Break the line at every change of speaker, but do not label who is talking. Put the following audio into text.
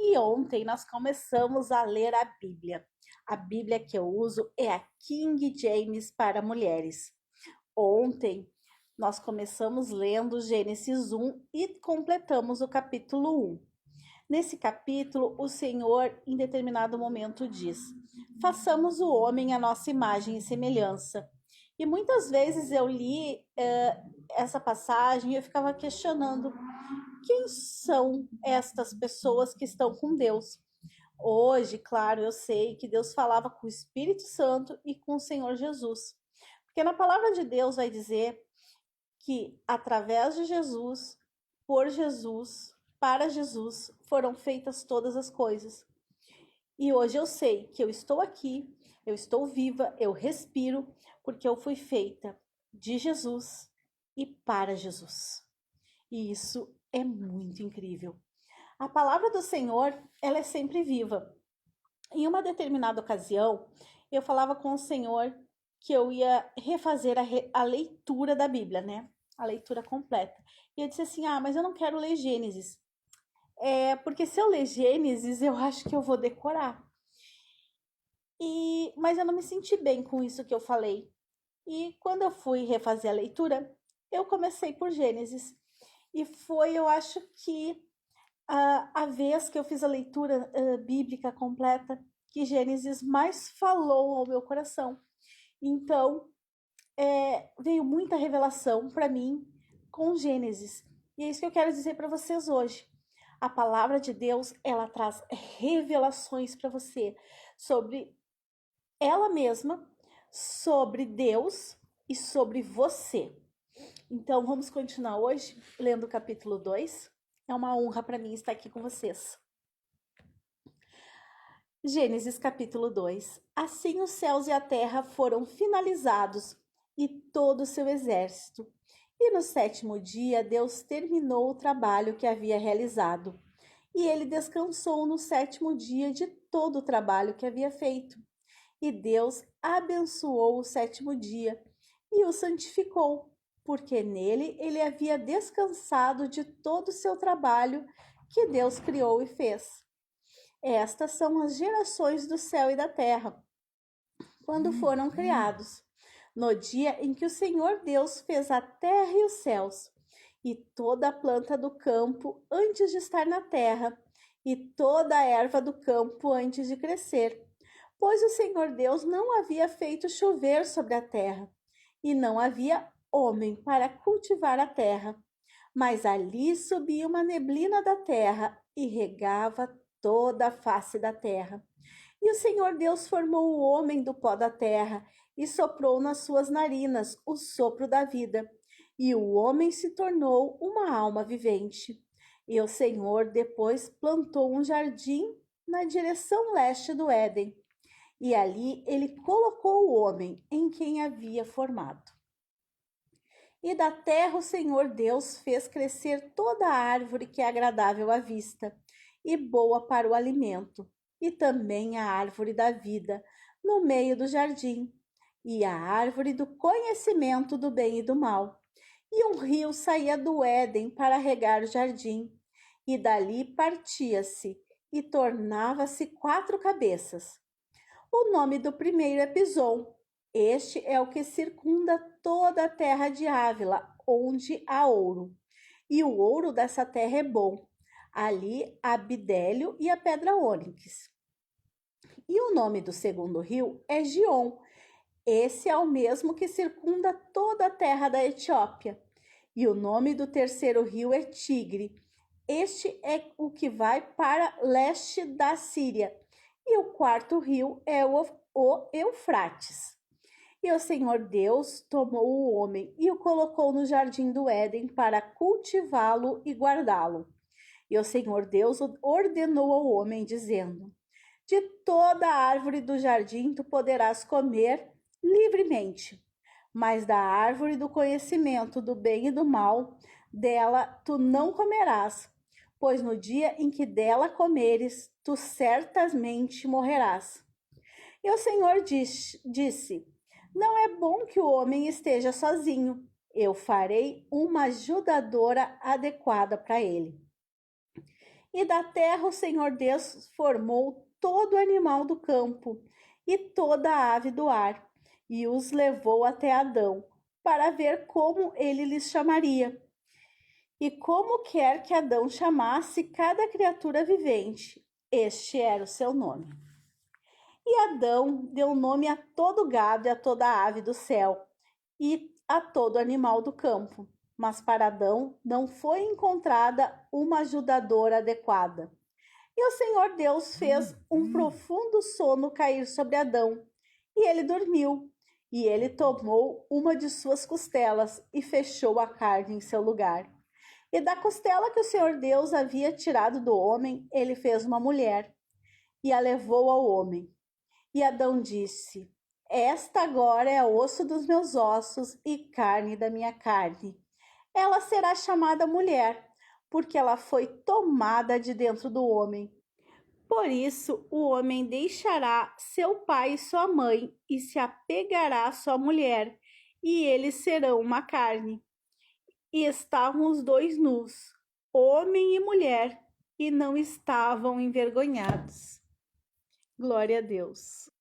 E ontem nós começamos a ler a Bíblia. A Bíblia que eu uso é a King James para mulheres. Ontem nós começamos lendo Gênesis 1 e completamos o capítulo 1. Nesse capítulo, o Senhor, em determinado momento, diz: façamos o homem à nossa imagem e semelhança. E muitas vezes eu li essa passagem e eu ficava questionando quem são estas pessoas que estão com Deus. Hoje, claro, eu sei que Deus falava com o Espírito Santo e com o Senhor Jesus. Porque na palavra de Deus vai dizer que através de Jesus, por Jesus, para Jesus, foram feitas todas as coisas. E hoje eu sei que eu estou aqui, eu estou viva, eu respiro, porque eu fui feita de Jesus e para Jesus. E isso é muito incrível. A palavra do Senhor, ela é sempre viva. Em uma determinada ocasião, eu falava com o Senhor que eu ia refazer a leitura da Bíblia, né? A leitura completa. E eu disse assim: mas eu não quero ler Gênesis. Porque se eu ler Gênesis, eu acho que eu vou decorar. Mas eu não me senti bem com isso que eu falei. E quando eu fui refazer a leitura, eu comecei por Gênesis. E foi, eu acho que a vez que eu fiz a leitura bíblica completa, que Gênesis mais falou ao meu coração. Então, veio muita revelação para mim com Gênesis. E é isso que eu quero dizer para vocês hoje. A palavra de Deus, ela traz revelações para você sobre ela mesma, sobre Deus e sobre você. Então, vamos continuar hoje lendo o capítulo 2. É uma honra para mim estar aqui com vocês. Gênesis capítulo 2. Assim os céus e a terra foram finalizados e todo o seu exército. E no 7º dia Deus terminou o trabalho que havia realizado. E ele descansou no 7º dia de todo o trabalho que havia feito. E Deus abençoou o 7º dia e o santificou, porque nele ele havia descansado de todo o seu trabalho que Deus criou e fez. Estas são as gerações do céu e da terra, quando foram criados, no dia em que o Senhor Deus fez a terra e os céus, e toda a planta do campo antes de estar na terra, e toda a erva do campo antes de crescer. Pois o Senhor Deus não havia feito chover sobre a terra, e não havia homem para cultivar a terra. Mas ali subia uma neblina da terra e regava toda a face da terra. E o Senhor Deus formou o homem do pó da terra e soprou nas suas narinas o sopro da vida. E o homem se tornou uma alma vivente. E o Senhor depois plantou um jardim na direção leste do Éden. E ali ele colocou o homem em quem havia formado. E da terra o Senhor Deus fez crescer toda a árvore que é agradável à vista e boa para o alimento, e também a árvore da vida no meio do jardim, e a árvore do conhecimento do bem e do mal. E um rio saía do Éden para regar o jardim, e dali partia-se e tornava-se 4 cabeças. O nome do primeiro é Pison. Este é o que circunda toda a terra de Ávila, onde há ouro. E o ouro dessa terra é bom. Ali há bidélio e a pedra ônix. E o nome do segundo rio é Gion. Esse é o mesmo que circunda toda a terra da Etiópia. E o nome do terceiro rio é Tigre. Este é o que vai para leste da Síria. E o quarto rio é o Eufrates. E o Senhor Deus tomou o homem e o colocou no jardim do Éden para cultivá-lo e guardá-lo. E o Senhor Deus ordenou ao homem, dizendo: de toda a árvore do jardim tu poderás comer livremente, mas da árvore do conhecimento do bem e do mal, dela tu não comerás, pois no dia em que dela comeres, tu certamente morrerás. E o Senhor disse: não é bom que o homem esteja sozinho. Eu farei uma ajudadora adequada para ele. E da terra o Senhor Deus formou todo animal do campo e toda ave do ar, e os levou até Adão, para ver como ele lhes chamaria. E como quer que Adão chamasse cada criatura vivente, este era o seu nome. E Adão deu nome a todo gado e a toda ave do céu, e a todo animal do campo. Mas para Adão não foi encontrada uma ajudadora adequada. E o Senhor Deus fez um profundo sono cair sobre Adão, e ele dormiu. E ele tomou uma de suas costelas e fechou a carne em seu lugar. E da costela que o Senhor Deus havia tirado do homem, ele fez uma mulher e a levou ao homem. E Adão disse: Esta agora é osso dos meus ossos e carne da minha carne. Ela será chamada mulher, porque ela foi tomada de dentro do homem. Por isso, o homem deixará seu pai e sua mãe e se apegará à sua mulher, e eles serão uma carne. E estavam os dois nus, homem e mulher, e não estavam envergonhados. Glória a Deus.